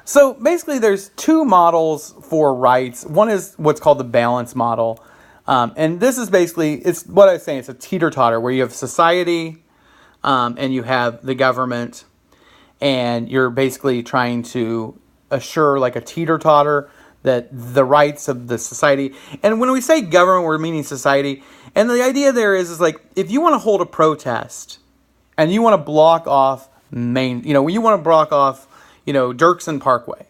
So basically, there's two models for rights. One is what's called the balance model. And this is basically, it's what I was saying, it's a teeter-totter where you have society and you have the government, and you're basically trying to assure like a teeter-totter that the rights of the society. And when we say government, we're meaning society. And the idea there is like, if you want to hold a protest and you want to block off you want to block off, Dirksen Parkway,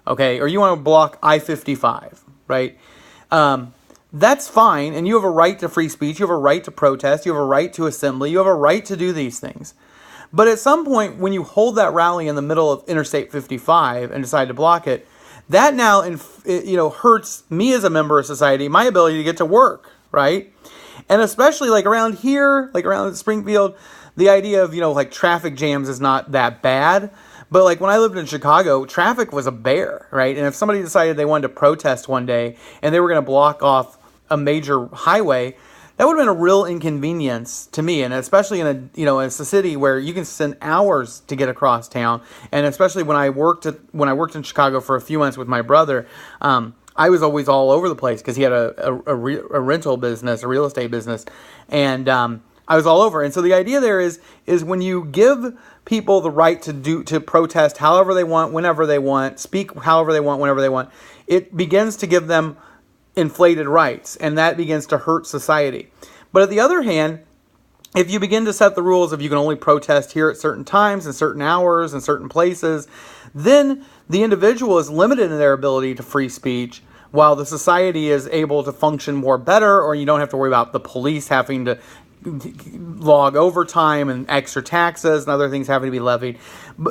okay? Or you want to block I-55, right? That's fine, and you have a right to free speech, you have a right to protest, you have a right to assembly, you have a right to do these things. But at some point, when you hold that rally in the middle of Interstate 55 and decide to block it, that now, hurts me as a member of society, my ability to get to work, right? And especially like around here, like around Springfield, the idea of, like traffic jams is not that bad. But like when I lived in Chicago, traffic was a bear, right? And if somebody decided they wanted to protest one day and they were going to block off a major highway, that would have been a real inconvenience to me. And especially in a city where you can spend hours to get across town. And especially when I worked in Chicago for a few months with my brother, I was always all over the place because he had a rental business, a real estate business. And I was all over. And so the idea there is when you give people the right to protest however they want, whenever they want, speak however they want, whenever they want, it begins to give them inflated rights, and that begins to hurt society. But at the other hand, if you begin to set the rules of you can only protest here at certain times and certain hours and certain places, then the individual is limited in their ability to free speech, while the society is able to function more better, or you don't have to worry about the police having to log overtime and extra taxes and other things having to be levied.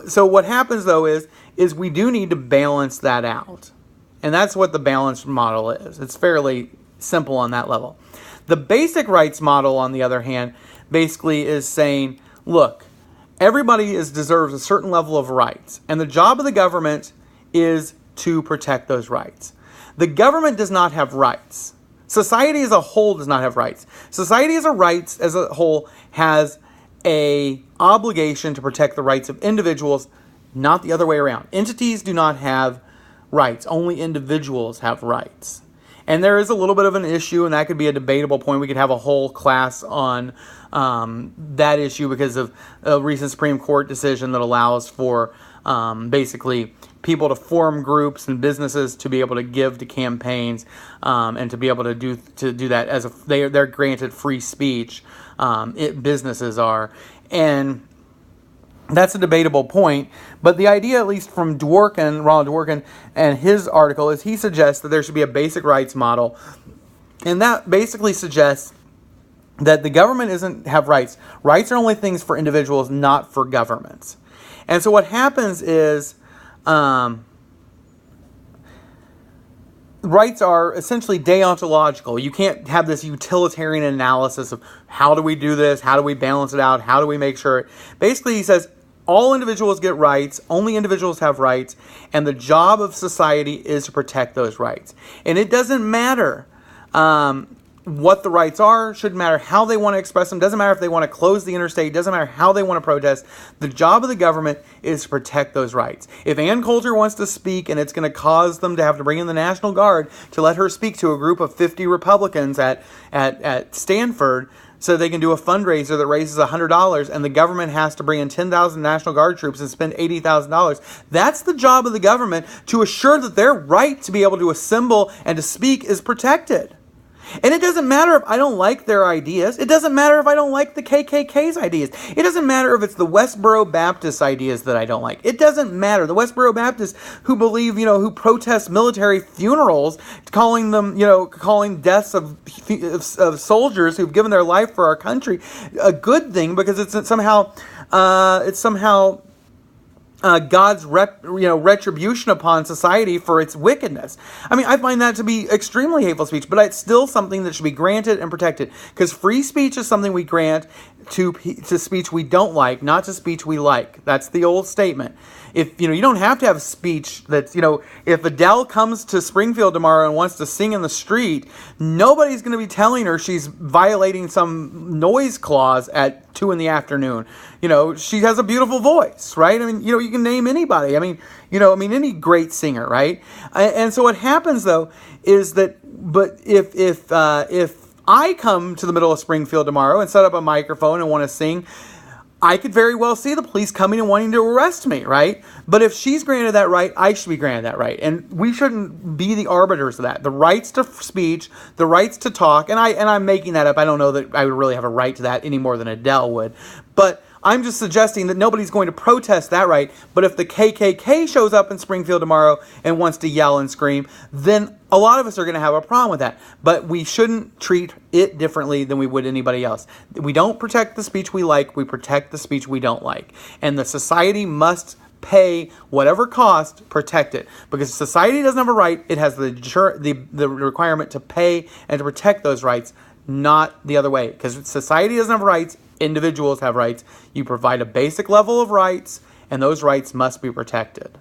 So what happens though is we do need to balance that out. And that's what the balanced model is. It's fairly simple on that level. The basic rights model, on the other hand, basically is saying, look, everybody deserves a certain level of rights. And the job of the government is to protect those rights. The government does not have rights. Society as a whole does not have rights. Society as a whole has a obligation to protect the rights of individuals, not the other way around. Entities do not have rights. Only individuals have rights. And there is a little bit of an issue, and that could be a debatable point. We could have a whole class on that issue because of a recent Supreme Court decision that allows for basically people to form groups and businesses to be able to give to campaigns and to be able to do that as they're granted free speech. Businesses are, and that's a debatable point. But the idea, at least from Ronald Dworkin, and his article, is he suggests that there should be a basic rights model, and that basically suggests that the government doesn't have rights. Rights are only things for individuals, not for governments. And so what happens is rights are essentially deontological. You can't have this utilitarian analysis of how do we do this, how do we balance it out, how do we make sure. Basically, he says all individuals get rights, only individuals have rights, and the job of society is to protect those rights. And it doesn't matter what the rights are, shouldn't matter how they want to express them, doesn't matter if they want to close the interstate, doesn't matter how they want to protest. The job of the government is to protect those rights. If Ann Coulter wants to speak and it's going to cause them to have to bring in the National Guard to let her speak to a group of 50 Republicans at Stanford so they can do a fundraiser that raises $100 and the government has to bring in 10,000 National Guard troops and spend $80,000, that's the job of the government to assure that their right to be able to assemble and to speak is protected. And it doesn't matter if I don't like their ideas. It doesn't matter if I don't like the KKK's ideas. It doesn't matter if it's the Westboro Baptist ideas that I don't like. It doesn't matter. The Westboro Baptists who believe, who protest military funerals, calling deaths of soldiers who've given their life for our country a good thing because it's somehow God's retribution upon society for its wickedness. I mean, I find that to be extremely hateful speech, but it's still something that should be granted and protected, because free speech is something we grant to speech we don't like, not to speech we like. That's the old statement. If you don't have to have speech that's, if Adele comes to Springfield tomorrow and wants to sing in the street, nobody's going to be telling her she's violating some noise clause at 2 in the afternoon. She has a beautiful voice, right? I mean, you can name anybody. I mean, any great singer, right? And so what happens though is that, but if I come to the middle of Springfield tomorrow and set up a microphone and want to sing, I could very well see the police coming and wanting to arrest me, right? But if she's granted that right, I should be granted that right. And we shouldn't be the arbiters of that. The rights to speech, the rights to talk, and I'm making that up. I don't know that I would really have a right to that any more than Adele would. But I'm just suggesting that nobody's going to protest that right. But if the KKK shows up in Springfield tomorrow and wants to yell and scream, then a lot of us are going to have a problem with that. But we shouldn't treat it differently than we would anybody else. We don't protect the speech we like. We protect the speech we don't like. And the society must pay whatever cost, protect it. Because society doesn't have a right. It has the requirement to pay and to protect those rights, not the other way. Because society doesn't have rights. Individuals have rights. You provide a basic level of rights, and those rights must be protected.